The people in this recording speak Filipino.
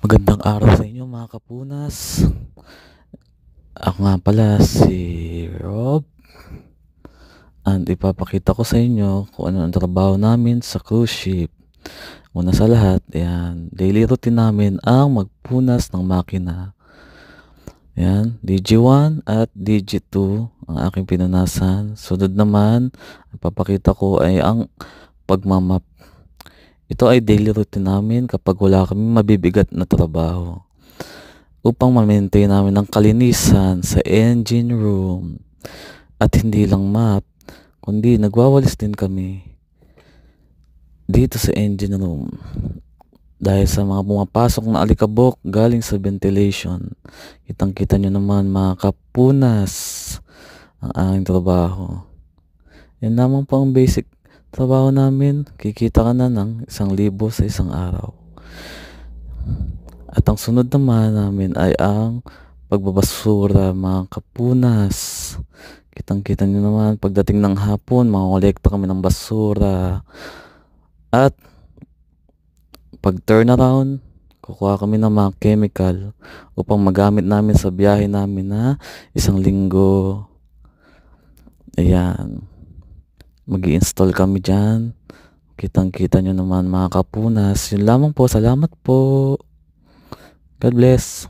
Magandang araw sa inyo mga kapunas. Ako nga pala si Rob and ipapakita ko sa inyo kung ano ang trabaho namin sa cruise ship. Una sa lahat, daily routine namin ang magpunas ng makina. DG1 at DG2 ang aking pinunasan. Sunod naman, ang papakita ko ay ang pagmamap. Ito ay daily routine namin kapag wala kami mabibigat na trabaho, upang ma-maintain namin ang kalinisan sa engine room. At hindi lang map, kundi nagwawalis din kami dito sa engine room dahil sa mga pumapasok na alikabok galing sa ventilation. Kitang kita nyo naman mga kapunas ang aking trabaho. Yan lamang po ang basic trabaho namin. Kikita ka na ng 1,000 sa isang araw. At ang sunod naman namin ay ang pagbabasura mga kapunas. Kitang-kita nyo naman, pagdating ng hapon, mangolekta kami ng basura. At pag turnaround, kukuha kami ng mga chemical upang magamit namin sa biyahe namin na 1 linggo. Ayan. Mag-i-install kami dyan. Kitang-kita nyo naman mga kapunas. Yun lamang po. Salamat po. God bless.